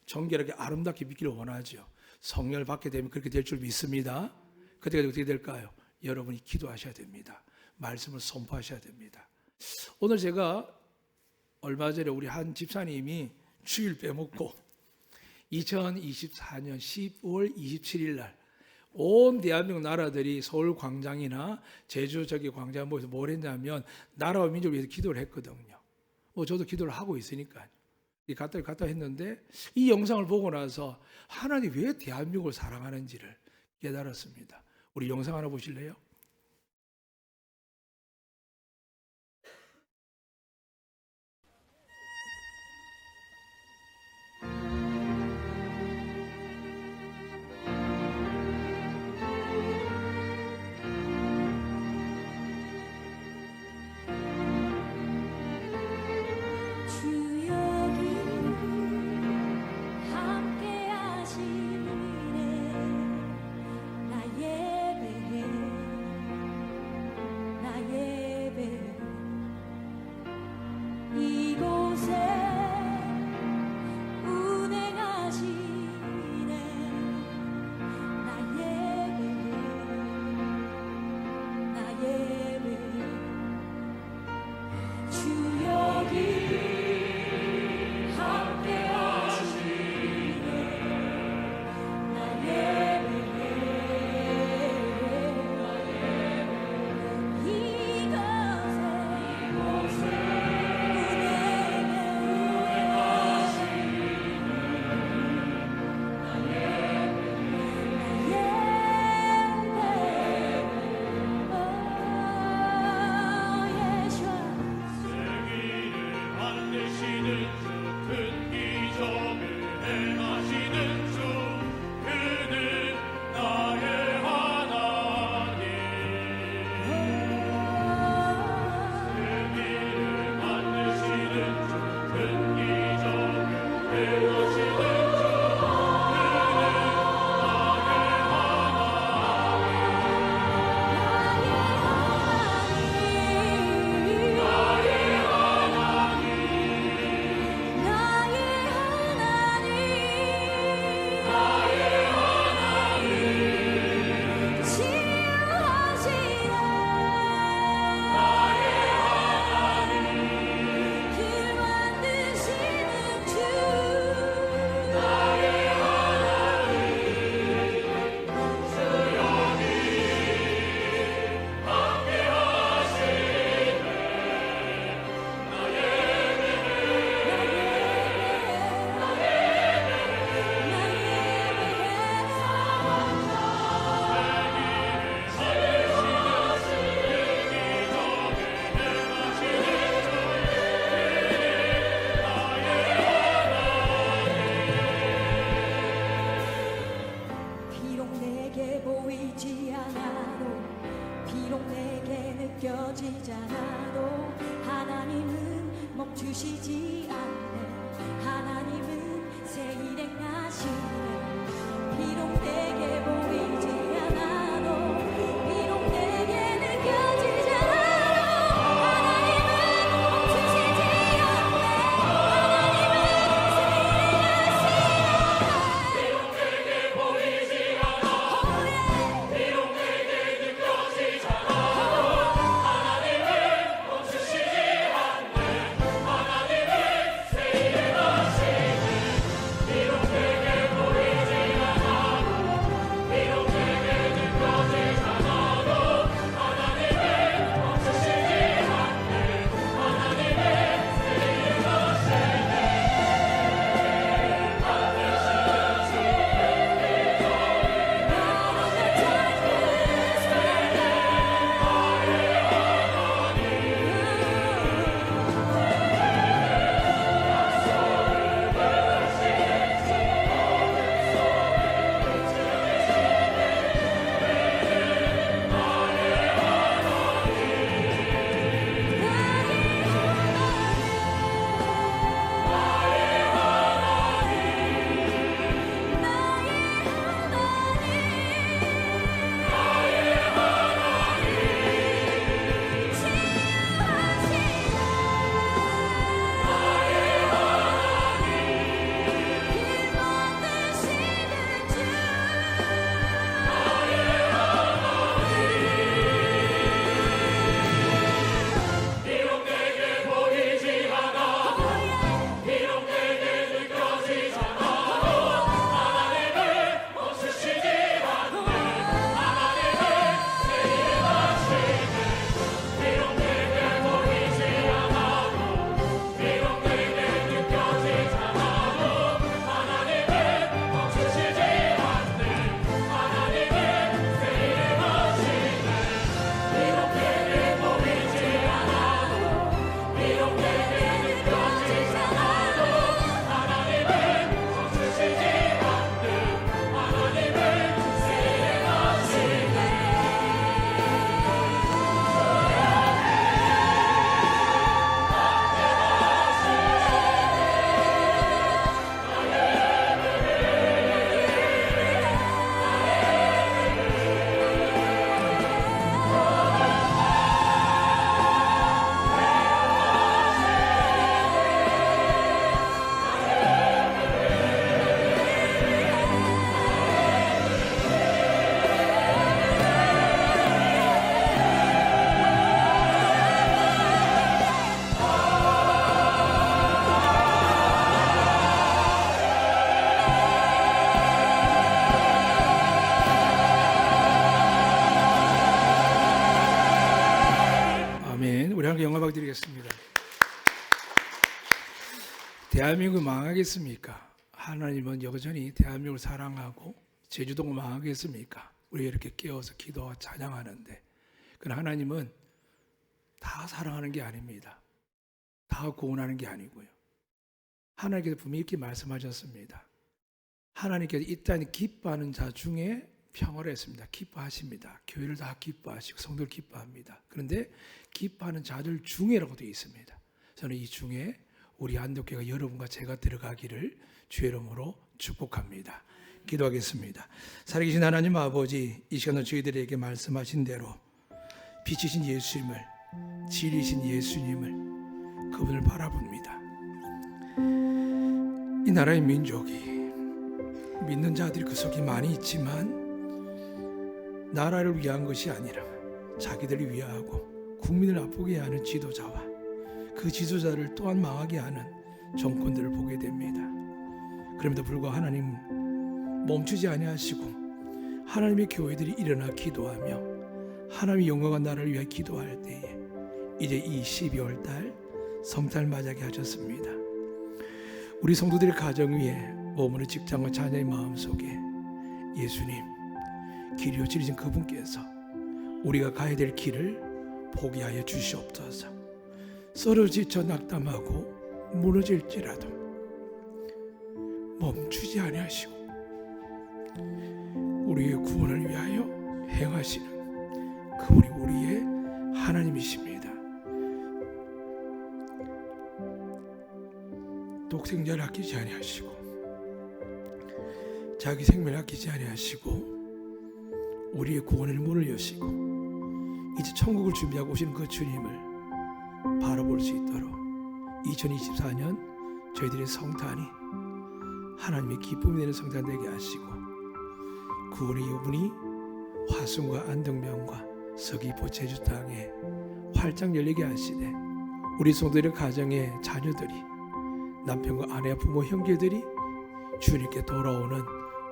정결하게 아름답게 믿기를 원하죠. 성령을 받게 되면 그렇게 될 줄 믿습니다. 그때가 어떻게 될까요? 여러분이 기도하셔야 됩니다. 말씀을 선포하셔야 됩니다. 오늘 제가 얼마 전에 우리 한 집사님이 주일 빼먹고 2024년 10월 27일 날 온 대한민국 나라들이 서울 광장이나 제주 저기 광장 모여서 뭘 했냐면 나라와 민족을 위해서 기도를 했거든요. 저도 기도를 하고 있으니까요. 갔다 했는데 이 영상을 보고 나서 하나님 왜 대한민국을 사랑하는지를 깨달았습니다. 우리 영상 하나 보실래요? 멈추시지 않네. 하나님은 새 일 행하시네. 비록 내게 보이지 않아도 비록 내게 느껴지지 않아도 하나님은 하나님께 영광 드리겠습니다. 대한민국이 망하겠습니까? 하나님은 여전히 대한민국을 사랑하고 제주도가 망하겠습니까? 우리 이렇게 깨어서 기도와 찬양하는데, 그러나 하나님은 다 사랑하는 게 아닙니다. 다 구원하는 게 아니고요. 하나님께서 분명히 이렇게 말씀하셨습니다. 하나님께서 이 땅에 기뻐하는 자 중에 평화를 했습니다. 기뻐하십니다. 교회를 다 기뻐하시고 성도를 기뻐합니다. 그런데 기뻐하는 자들 중에라고 되어 있습니다. 저는 이 중에 우리 안독교가 여러분과 제가 들어가기를 주의 이름으로 축복합니다. 기도하겠습니다. 살아계신 하나님 아버지, 이 시간은 저희들에게 말씀하신 대로 빛이신 예수님을, 진리신 예수님을, 그분을 바라봅니다. 이 나라의 민족이 믿는 자들이 그 속에 많이 있지만 나라를 위한 것이 아니라 자기들을 위하고 국민을 아프게 하는 지도자와 그 지도자를 또한 망하게 하는 정권들을 보게 됩니다. 그럼에도 불구하고 하나님 멈추지 아니하시고 하나님의 교회들이 일어나 기도하며 하나님의 영광한 나라를 위해 기도할 때에 이제 이 12월 달 성탄을 맞이하게 하셨습니다. 우리 성도들의 가정 위에 머무는 직장과 자녀의 마음속에 예수님, 길이요 진리신 그분께서 우리가 가야 될 길을 포기하여 주시옵소서. 쓰러지쳐 낙담하고 무너질지라도 멈추지 아니하시고 우리의 구원을 위하여 행하시는 그분이 우리의 하나님이십니다. 독생자를 아끼지 아니하시고 자기 생명을 아끼지 아니하시고 우리의 구원의 문을 여시고 이제 천국을 준비하고 오시는 그 주님을 바라볼 수 있도록 2024년 저희들의 성탄이 하나님의 기쁨이 되는 성탄 되게 하시고 구원의 여분이 화순과 안덕면과 서귀포 제주 땅에 활짝 열리게 하시되 우리 성도들의 가정의 자녀들이 남편과 아내와 부모 형제들이 주님께 돌아오는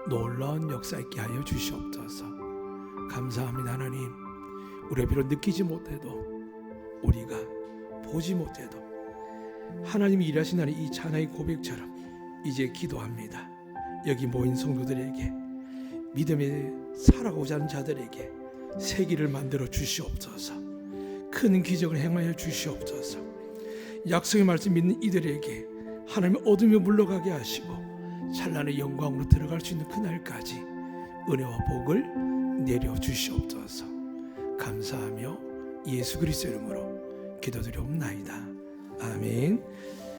놀라운 역사 있게 하여 주시옵소서. 감사합니다. 하나님, 우리가 비록 느끼지 못해도 우리가 보지 못해도 하나님이 일하신다는 이 찬양의 고백처럼 이제 기도합니다. 여기 모인 성도들에게 믿음에 살아가고자 하는 자들에게 새 길을 만들어 주시옵소서. 큰 기적을 행하여 주시옵소서. 약속의 말씀 믿는 이들에게 하나님의 어둠에 물러가게 하시고 찬란의 영광으로 들어갈 수 있는 그날까지 은혜와 복을 내려 주시옵소서. 감사하며 예수 그리스도 이름으로 기도드리옵나이다. 아멘.